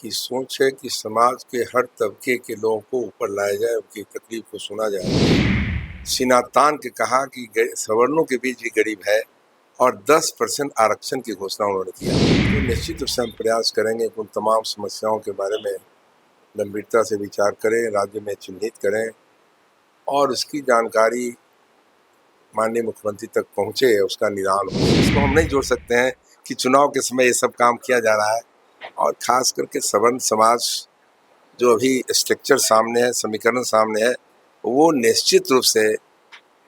की सोच है कि समाज के हर तबके के लोगों को ऊपर लाया जाए, उनकी तकलीफ को सुना जाए। सीना तान के कहा कि सवर्णों के बीच भी गरीब है और 10% आरक्षण की घोषणा उन्होंने किया। तो निश्चित रूप से हम प्रयास करेंगे कि उन तमाम समस्याओं के बारे में गंभीरता से विचार करें, राज्य में चिन्हित करें और उसकी जानकारी माननीय मुख्यमंत्री तक पहुंचे, उसका निदान हो। इसको हम नहीं जोड़ सकते हैं कि चुनाव के समय ये सब काम किया जा रहा है, और खास करके सवर्ण समाज जो अभी स्ट्रक्चर सामने है, समीकरण सामने है, वो निश्चित रूप से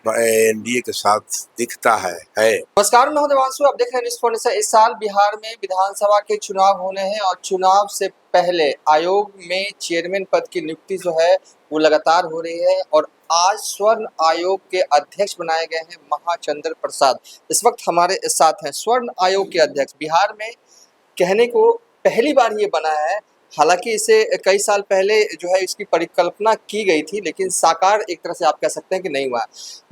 एनडीए के साथ दिखता है। नमस्कार, मैं हूं देवांशु। आप देख रहे हैं न्यूज़ 47। इस साल बिहार में विधानसभा के चुनाव होने हैं और चुनाव से पहले आयोग में चेयरमैन पद की नियुक्ति जो है वो लगातार हो रही है और आज स्वर्ण आयोग के अध्यक्ष बनाए गए हैं महाचंद्र प्रसाद। इस वक्त हमारे साथ हैं स्वर्ण आयोग के अध्यक्ष। बिहार में कहने को पहली बार ये बना है, हालांकि इसे कई साल पहले जो है इसकी परिकल्पना की गई थी, लेकिन साकार एक तरह से आप कह सकते हैं कि नहीं हुआ।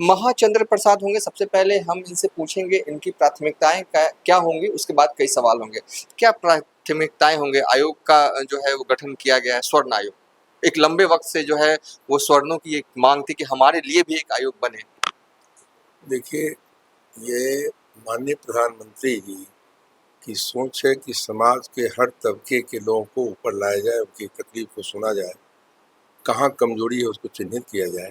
महाचंद्र प्रसाद होंगे। सबसे पहले हम इनसे पूछेंगे इनकी प्राथमिकताएं क्या होंगी, उसके बाद कई सवाल होंगे। क्या प्राथमिकताएं होंगे? आयोग का जो है वो गठन किया गया है, स्वर्ण आयोग। एक लंबे वक्त से जो है वो स्वर्णों की एक मांग थी कि हमारे लिए भी एक आयोग बने। देखिए, ये माननीय प्रधानमंत्री जी की सोच है कि समाज के हर तबके के लोगों को ऊपर लाया जाए, उनकी तकलीफ को सुना जाए, कहाँ कमजोरी है उसको चिन्हित किया जाए।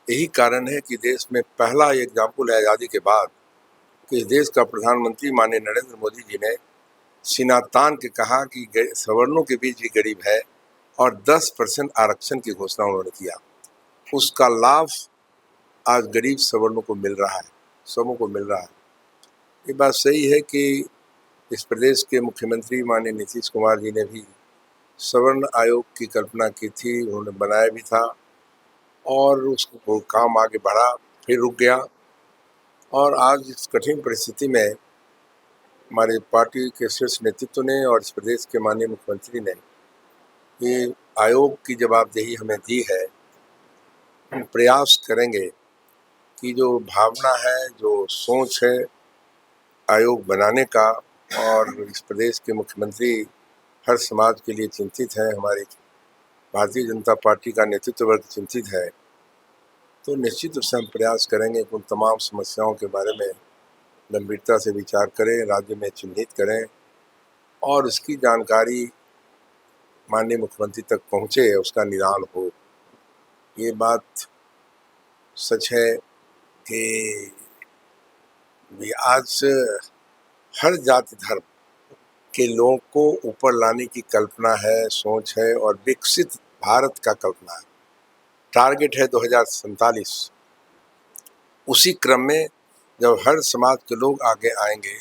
यही कारण है कि देश में पहला एग्जाम्पल है आज़ादी के बाद कि इस देश का प्रधानमंत्री माननीय नरेंद्र मोदी जी ने सीना तान के कहा कि सवर्णों के बीच भी गरीब है और 10% आरक्षण की घोषणा उन्होंने किया। उसका लाभ आज गरीब सवर्णों को मिल रहा है, सबों को मिल रहा है। ये बात सही है कि इस प्रदेश के मुख्यमंत्री माननीय नीतीश कुमार जी ने भी सवर्ण आयोग की कल्पना की थी, उन्होंने बनाया भी था और उसको काम आगे बढ़ा, फिर रुक गया। और आज इस कठिन परिस्थिति में हमारे पार्टी के शीर्ष नेतृत्व ने और इस प्रदेश के माननीय मुख्यमंत्री ने ये आयोग की जवाबदेही हमें दी है। हम प्रयास करेंगे कि जो भावना है, जो सोच है आयोग बनाने का, और इस प्रदेश के मुख्यमंत्री हर समाज के लिए चिंतित है, हमारी भारतीय जनता पार्टी का नेतृत्व वर्ग चिंतित है, तो निश्चित रूप से हम प्रयास करेंगे कि उन तमाम समस्याओं के बारे में गंभीरता से विचार करें, राज्य में चिन्हित करें और उसकी जानकारी माननीय मुख्यमंत्री तक पहुंचे, उसका निदान हो। ये बात सच है कि आज हर जाति धर्म के लोगों को ऊपर लाने की कल्पना है, सोच है और विकसित भारत का कल्पना है। टारगेट है 2047। उसी क्रम में जब हर समाज के लोग आगे आएंगे,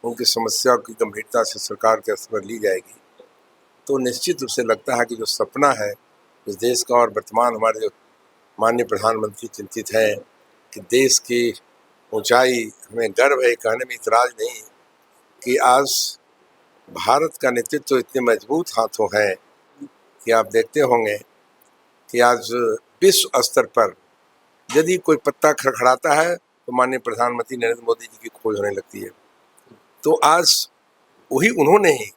उनकी समस्या की गंभीरता से सरकार के स्तर पर ली जाएगी, तो निश्चित रूप से लगता है कि जो सपना है इस देश का, और वर्तमान हमारे जो माननीय प्रधानमंत्री चिंतित हैं कि देश की ऊंचाई, हमें गर्व है, कहने में इतराज नहीं कि आज भारत का नेतृत्व इतने मजबूत हाथों है कि आप देखते होंगे कि आज विश्व स्तर पर यदि कोई पत्ता खड़खड़ाता है तो माननीय प्रधानमंत्री नरेंद्र मोदी जी की खोज होने लगती है। तो आज वही उन्होंने ही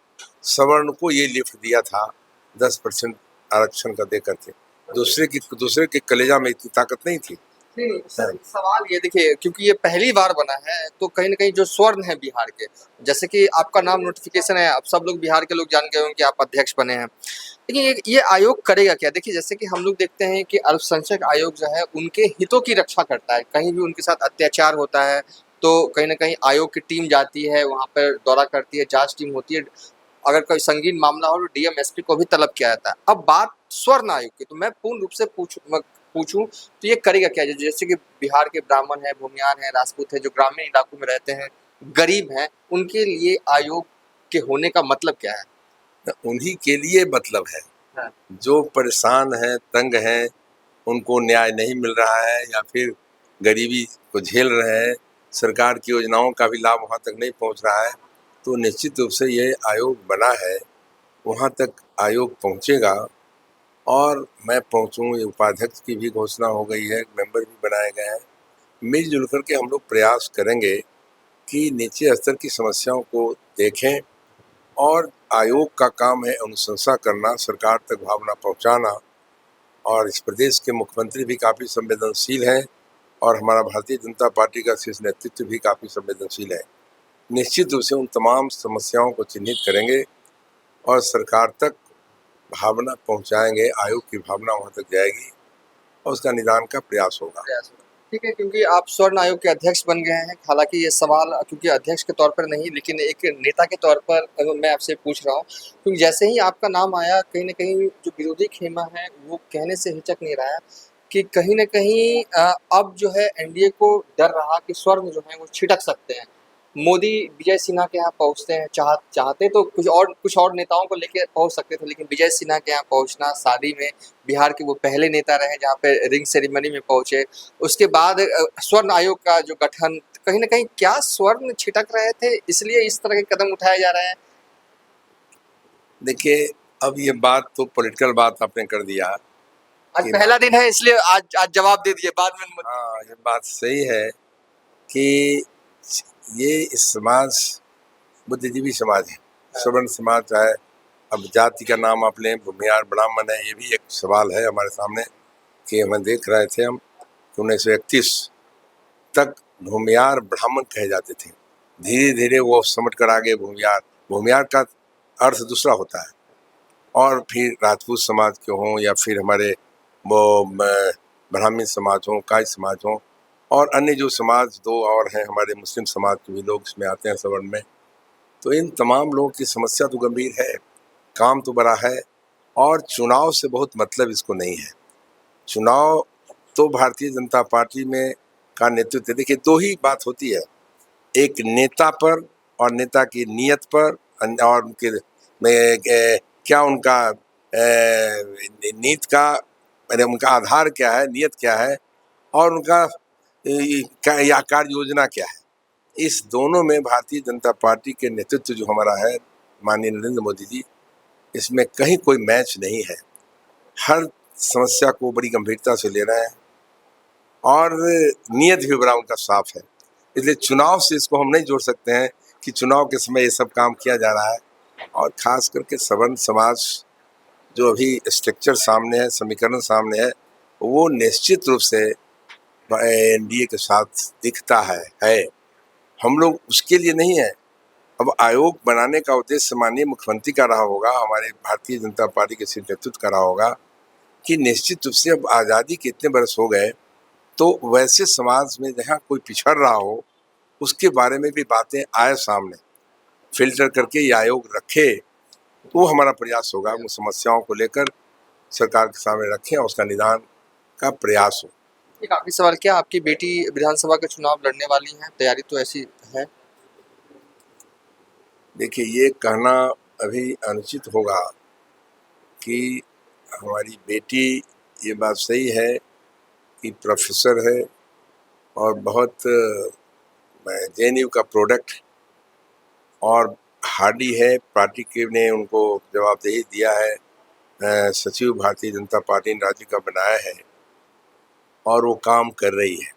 सवर्ण को ये लिफ्ट दिया था 10% आरक्षण का दे करके। दूसरे के कलेजा में इतनी ताकत नहीं थी। नहीं सर, सवाल ये देखिए, क्योंकि ये पहली बार बना है तो कहीं ना कहीं जो स्वर्ण है बिहार के, जैसे कि आपका नाम नोटिफिकेशन है, अब सब लोग बिहार के लोग जान गए होंगे कि आप अध्यक्ष बने हैं, लेकिन ये आयोग करेगा क्या? देखिए, जैसे कि हम लोग देखते हैं कि अल्पसंख्यक आयोग जो है उनके हितों की रक्षा करता है। कहीं भी उनके साथ अत्याचार होता है तो कहीं ना कहीं आयोग की टीम जाती है, वहां पर दौरा करती है, जांच टीम होती है। अगर कोई संगीन मामला हो तो डीएम एसपी को भी तलब किया जाता है। अब बात स्वर्ण आयोग की, तो मैं पूर्ण रूप से पूछूं तो ये करेगा क्या? जैसे कि बिहार के ब्राह्मण है, भूमियान है, राजपूत है, जो ग्रामीण इलाकों में रहते हैं, गरीब हैं, उनके लिए आयोग के होने का मतलब क्या है? उन्हीं के लिए मतलब है। हाँ। जो परेशान है, तंग है, उनको न्याय नहीं मिल रहा है या फिर गरीबी को झेल रहे हैं, सरकार की योजनाओं का भी लाभ वहाँ तक नहीं पहुँच रहा है, तो निश्चित रूप से ये आयोग बना है, वहाँ तक आयोग पहुँचेगा। और मैं पहुँचूँ, ये उपाध्यक्ष की भी घोषणा हो गई है, मेंबर भी बनाए गए हैं। मिलजुल करके हम लोग प्रयास करेंगे कि नीचे स्तर की समस्याओं को देखें और आयोग का काम है अनुशंसा करना, सरकार तक भावना पहुंचाना। और इस प्रदेश के मुख्यमंत्री भी काफ़ी संवेदनशील हैं और हमारा भारतीय जनता पार्टी का शीर्ष नेतृत्व भी काफ़ी संवेदनशील है। निश्चित रूप से उन तमाम समस्याओं को चिन्हित करेंगे और सरकार तक भावना पहुंचाएंगे, आयोग की भावना वहां तक जाएगी और उसका निदान का प्रयास होगा। ठीक है, क्योंकि आप स्वर्ण आयोग के अध्यक्ष बन गए हैं, हालांकि ये सवाल क्योंकि अध्यक्ष के तौर पर नहीं लेकिन एक नेता के तौर पर मैं आपसे पूछ रहा हूँ, क्योंकि जैसे ही आपका नाम आया कहीं न कहीं जो विरोधी खेमा है वो कहने से हिचक नहीं रहा है कि कहीं न कहीं अब जो है एनडीए को डर रहा कि स्वर्ण जो है वो छिटक सकते हैं। मोदी विजय सिन्हा के यहाँ पहुँचते हैं, चाहते तो कुछ और नेताओं को लेके पहुँच सकते थे, लेकिन विजय सिन्हा के यहाँ पहुँचना, शादी में बिहार के वो पहले नेता रहे जहाँ पे रिंग सेरेमनी में पहुँचे। उसके बाद स्वर्ण आयोग का जो गठन, कहीं न कहीं क्या स्वर्ण छिटक रहे थे इसलिए इस तरह के कदम उठाए जा रहे हैं? देखिए, अब ये बात तो पॉलिटिकल बात आपने कर दिया आज कि पहला दिन है इसलिए आज जवाब दे दिए, बाद में हाँ, ये बात सही है कि ये इस समाज बुद्धिजीवी समाज है, सवर्ण समाज चाहे अब जाति का नाम आप लें, भूमिहार ब्राह्मण है, ये भी एक सवाल है हमारे सामने कि हमें देख रहे थे हम कि 1931 तक भूमिहार ब्राह्मण कहे जाते थे। धीरे धीरे वो समझ कर आगे भूमिहार का अर्थ दूसरा होता है। और फिर राजपूत समाज के हों या फिर हमारे वो ब्राह्मण समाज हों, काई समाज हों और अन्य जो समाज दो और हैं हमारे मुस्लिम समाज के भी लोग इसमें आते हैं सवर्ण में। तो इन तमाम लोगों की समस्या तो गंभीर है, काम तो बड़ा है और चुनाव से बहुत मतलब इसको नहीं है। चुनाव तो भारतीय जनता पार्टी में का नेतृत्व, देखिए दो ही बात होती है, एक नेता पर और नेता की नीयत पर और उनके क्या उनका नीत का उनका आधार क्या है, नीयत क्या है और उनका या कार्य योजना क्या है। इस दोनों में भारतीय जनता पार्टी के नेतृत्व जो हमारा है माननीय नरेंद्र मोदी जी, इसमें कहीं कोई मैच नहीं है। हर समस्या को बड़ी गंभीरता से ले रहे हैं और नीयत भी बड़ा उनका साफ है। इसलिए चुनाव से इसको हम नहीं जोड़ सकते हैं कि चुनाव के समय ये सब काम किया जा रहा है। और खास करके सवर्ण समाज जो अभी स्ट्रक्चर सामने है, समीकरण सामने है, वो निश्चित रूप से एनडीए के साथ दिखता है। हम लोग उसके लिए नहीं है। अब आयोग बनाने का उद्देश्य माननीय मुख्यमंत्री का रहा होगा, हमारे भारतीय जनता पार्टी के शीर्ष नेतृत्व का रहा होगा कि निश्चित रूप से अब आज़ादी के इतने बरस हो गए तो वैसे समाज में जहाँ कोई पिछड़ रहा हो उसके बारे में भी बातें आए सामने, फिल्टर करके ये आयोग रखे तो वो हमारा प्रयास होगा। उन समस्याओं को लेकर सरकार के सामने रखें और उसका निदान का प्रयास हो। एक आखिरी सवाल, क्या आपकी बेटी विधानसभा का चुनाव लड़ने वाली है? तैयारी तो ऐसी है? देखिए, ये कहना अभी अनुचित होगा कि हमारी बेटी, ये बात सही है कि प्रोफेसर है और बहुत जेएनयू का प्रोडक्ट और हार्डी है। पार्टी के ने उनको जवाबदेही दिया है, सचिव भारतीय जनता पार्टी ने राज्य का बनाया है और वो काम कर रही है।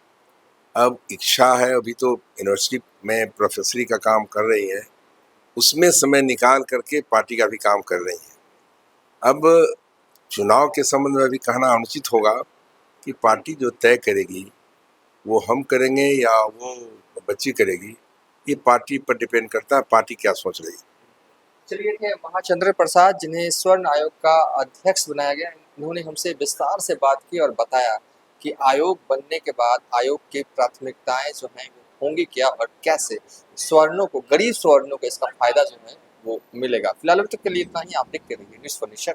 अब इच्छा है, अभी तो यूनिवर्सिटी में प्रोफेसरी का काम कर रही है, उसमें समय निकाल करके पार्टी का भी काम कर रही है। अब चुनाव के संबंध में भी कहना अनुचित होगा कि पार्टी जो तय करेगी वो हम करेंगे या वो बच्ची करेगी, ये पार्टी पर डिपेंड करता है, पार्टी क्या सोच रही है। चलिए, थे महाचंद्र प्रसाद जिन्हें स्वर्ण आयोग का अध्यक्ष बनाया गया, इन्होंने हमसे विस्तार से बात की और बताया कि आयोग बनने के बाद आयोग की प्राथमिकताएं जो हैं वो होंगी क्या और कैसे स्वर्णों को, गरीब स्वर्णों को इसका फायदा जो है वो मिलेगा। फिलहाल अभी तक के लिए इतना ही। आप देखते रहिए न्यूज़ फॉर नेशन।